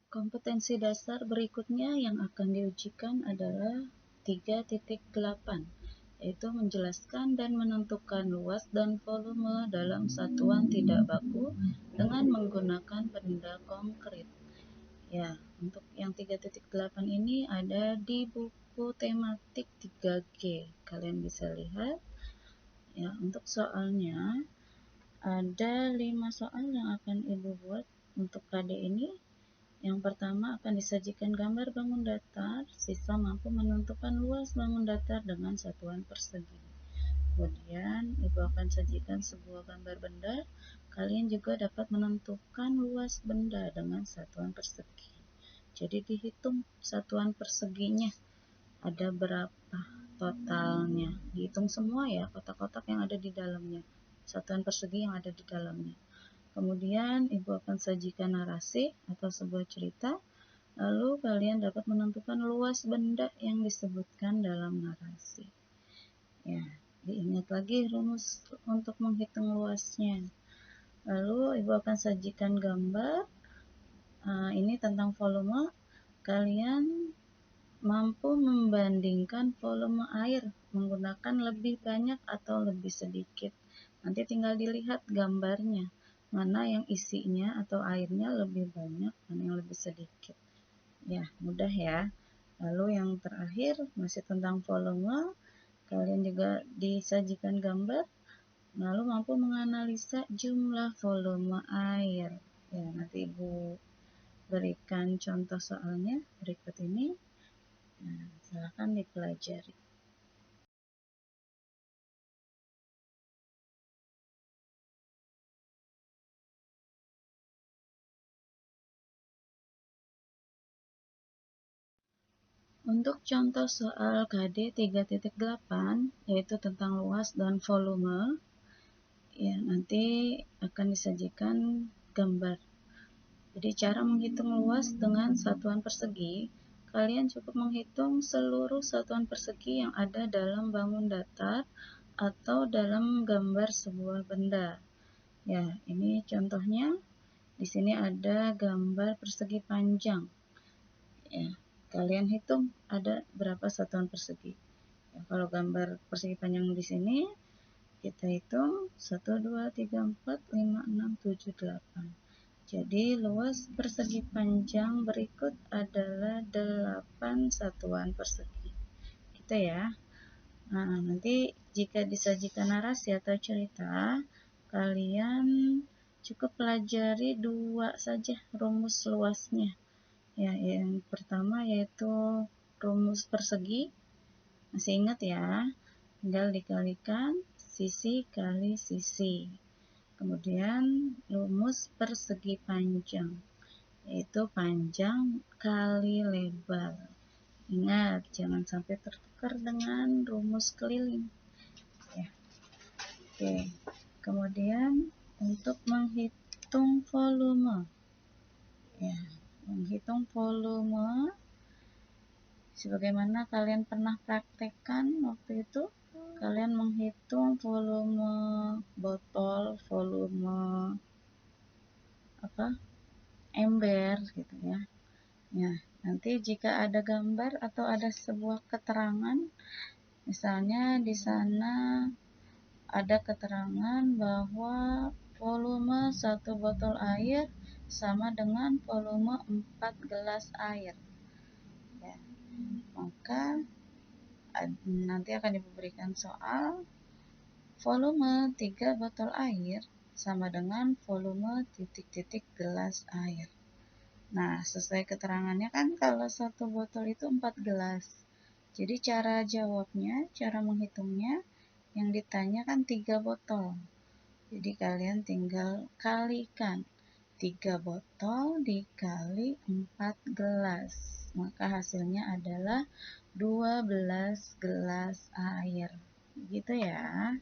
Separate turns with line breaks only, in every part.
Kompetensi dasar berikutnya yang akan diujikan adalah 3.8, yaitu menjelaskan dan menentukan luas dan volume dalam satuan tidak baku dengan menggunakan benda konkret. Ya, untuk yang 3.8 ini ada di buku tematik 3G. Kalian bisa lihat. Ya, untuk soalnya ada 5 soal yang akan Ibu buat untuk KD ini. Yang pertama akan disajikan gambar bangun datar, siswa mampu menentukan luas bangun datar dengan satuan persegi. Kemudian Ibu akan sajikan sebuah gambar benda, kalian juga dapat menentukan luas benda dengan satuan persegi. Jadi dihitung satuan perseginya, ada berapa totalnya. Dihitung semua ya, kotak-kotak yang ada di dalamnya, satuan persegi yang ada di dalamnya. Kemudian Ibu akan sajikan narasi atau sebuah cerita, lalu kalian dapat menentukan luas benda yang disebutkan dalam narasi. Ya, diingat lagi rumus untuk menghitung luasnya. Lalu Ibu akan sajikan gambar, ini tentang volume. Kalian mampu membandingkan volume air menggunakan lebih banyak atau lebih sedikit. Nanti tinggal dilihat gambarnya, mana yang isinya atau airnya lebih banyak, mana yang lebih sedikit. Ya, mudah ya. Lalu yang terakhir masih tentang volume, kalian juga disajikan gambar, lalu mampu menganalisa jumlah volume air. Ya, nanti Ibu berikan contoh soalnya berikut ini. Nah, silakan dipelajari. Untuk contoh soal KD 3.8, yaitu tentang luas dan volume, ya nanti akan disajikan gambar. Jadi cara menghitung luas dengan satuan persegi, kalian cukup menghitung seluruh satuan persegi yang ada dalam bangun datar atau dalam gambar sebuah benda. Ya, ini contohnya. Di sini ada gambar persegi panjang. Ya, kalian hitung ada berapa satuan persegi. Ya, kalau gambar persegi panjang di sini, kita hitung 1, 2, 3, 4, 5, 6, 7, 8. Jadi luas persegi panjang berikut adalah 8 satuan persegi. Gitu ya. Nah, nanti jika disajikan narasi atau cerita, kalian cukup pelajari 2 saja rumus luasnya. Ya, yang pertama yaitu rumus persegi. Masih ingat ya? Tinggal dikalikan sisi kali sisi. Kemudian rumus persegi panjang, yaitu panjang kali lebar. Ingat, jangan sampai tertukar dengan rumus keliling. Ya. Oke. Kemudian untuk menghitung volume. Ya, menghitung volume sebagaimana kalian pernah praktekkan waktu itu, kalian menghitung volume botol, volume ember gitu ya. Ya, nanti jika ada gambar atau ada sebuah keterangan, misalnya di sana ada keterangan bahwa volume 1 botol air sama dengan volume 4 gelas air. Ya, maka nanti akan diberikan soal volume 3 botol air sama dengan volume titik-titik gelas air. Nah, sesuai keterangannya kan kalau 1 botol itu 4 gelas. Jadi cara jawabnya, cara menghitungnya, yang ditanya kan 3 botol. Jadi kalian tinggal kalikan 3 botol dikali 4 gelas. Maka hasilnya adalah 12 gelas air. Gitu ya.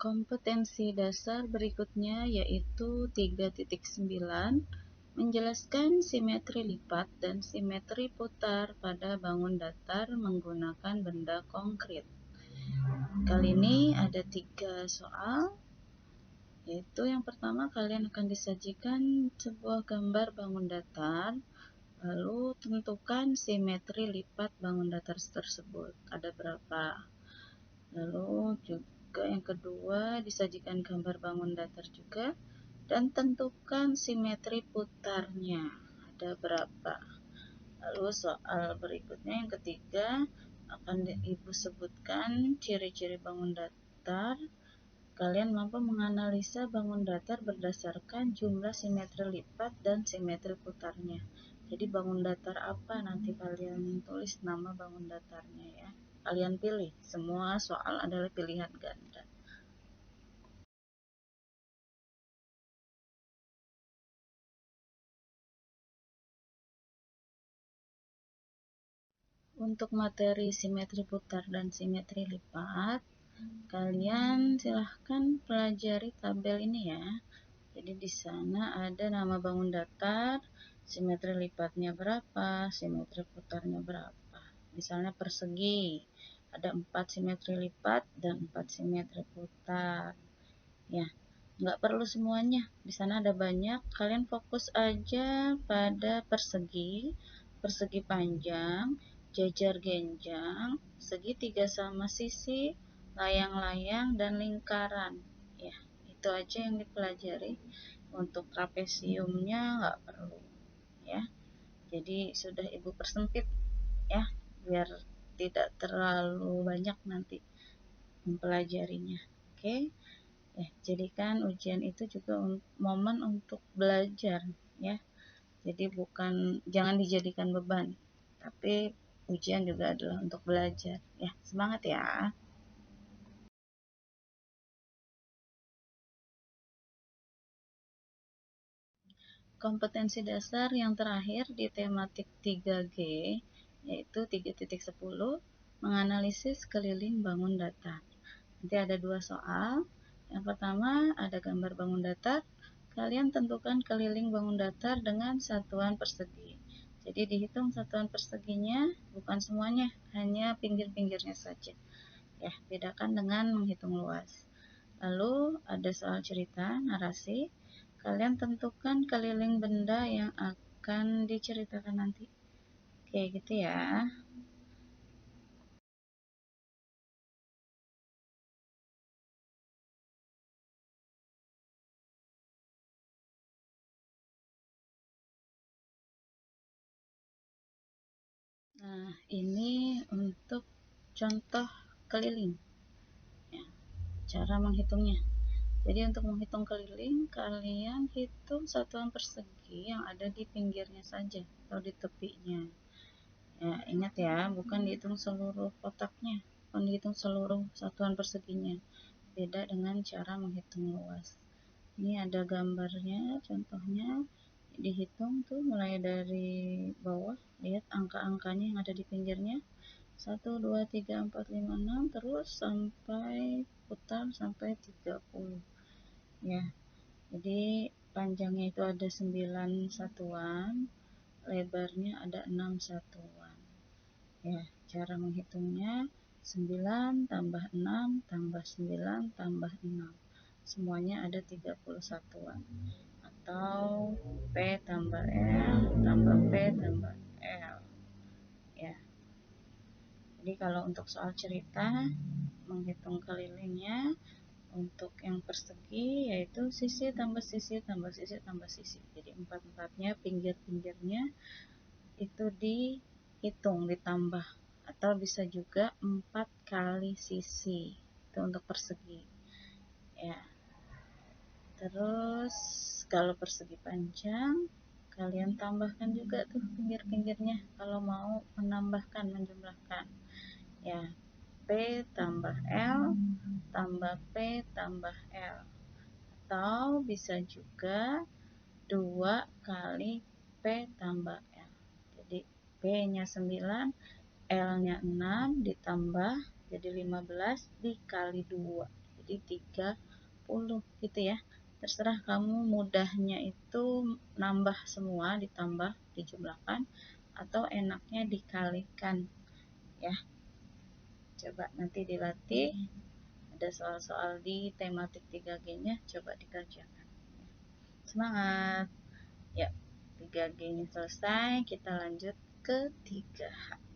Kompetensi dasar berikutnya yaitu 3.9, menjelaskan simetri lipat dan simetri putar pada bangun datar menggunakan benda konkret. Kali ini ada 3 soal, yaitu yang pertama kalian akan disajikan sebuah gambar bangun datar, lalu tentukan simetri lipat bangun datar tersebut, ada berapa. Lalu juga yang kedua disajikan gambar bangun datar juga, dan tentukan simetri putarnya, ada berapa. Lalu soal berikutnya yang ketiga, akan Ibu sebutkan ciri-ciri bangun datar. Kalian mampu menganalisa bangun datar berdasarkan jumlah simetri lipat dan simetri putarnya. Jadi bangun datar apa nanti kalian tulis nama bangun datarnya ya. Kalian pilih, semua soal adalah pilihan ganda. Untuk materi simetri putar dan simetri lipat, kalian silahkan pelajari tabel ini ya. Jadi di sana ada nama bangun datar, simetri lipatnya berapa, simetri putarnya berapa. Misalnya persegi, ada 4 simetri lipat dan 4 simetri putar. Ya, nggak perlu semuanya. Di sana ada banyak. Kalian fokus aja pada persegi, persegi panjang, jajar genjang, segitiga sama sisi, layang-layang, dan lingkaran. Ya, itu aja yang dipelajari. Untuk trapesiumnya nggak perlu ya. Jadi sudah Ibu persempit ya, biar tidak terlalu banyak nanti mempelajarinya. Oke. Ya, jadikan ujian itu juga momen untuk belajar ya. Jadi jangan dijadikan beban, tapi ujian juga adalah untuk belajar ya. Semangat ya. Kompetensi dasar yang terakhir di tematik 3G yaitu 3.10, menganalisis keliling bangun datar. Nanti ada 2 soal. Yang pertama ada gambar bangun datar. Kalian tentukan keliling bangun datar dengan satuan persegi. Jadi dihitung satuan perseginya, bukan semuanya, hanya pinggir-pinggirnya saja. Ya, bedakan dengan menghitung luas. Lalu ada soal cerita, narasi. Kalian tentukan keliling benda yang akan diceritakan nanti. Oke, gitu ya. Nah, ini untuk contoh keliling. Ya, cara menghitungnya. Jadi untuk menghitung keliling, kalian hitung satuan persegi yang ada di pinggirnya saja atau di tepinya. Ya, ingat ya, bukan dihitung seluruh kotaknya, bukan dihitung seluruh satuan perseginya. Beda dengan cara menghitung luas. Ini ada gambarnya, contohnya dihitung tuh mulai dari bawah, lihat angka-angkanya yang ada di pinggirnya. 1, 2, 3, 4, 5, 6 terus sampai putar sampai 30 ya. Jadi panjangnya itu ada 9 satuan, lebarnya ada 6 satuan ya. Cara menghitungnya 9 tambah 6 tambah 9 tambah 6, semuanya ada 30 satuan, atau P tambah L tambah P tambah L ya. Jadi kalau untuk soal cerita menghitung kelilingnya, untuk yang persegi yaitu sisi tambah sisi tambah sisi tambah sisi. Jadi empat-empatnya pinggir-pinggirnya itu dihitung, ditambah, atau bisa juga 4 kali sisi. Itu untuk persegi ya. Terus kalau persegi panjang, kalian tambahkan juga tuh pinggir-pinggirnya kalau mau menambahkan, menjumlahkan ya. P tambah L tambah P tambah L, atau bisa juga 2 kali P tambah L. Jadi P nya 9, L nya 6 ditambah jadi 15 dikali 2 jadi 30 gitu ya. Terserah kamu, mudahnya itu nambah semua, ditambah, dijumlahkan, atau enaknya dikalikan ya. Coba nanti dilatih, ada soal-soal di tematik 3G-nya, coba dikerjakan. Semangat! Ya, 3G ini selesai, kita lanjut ke 3H.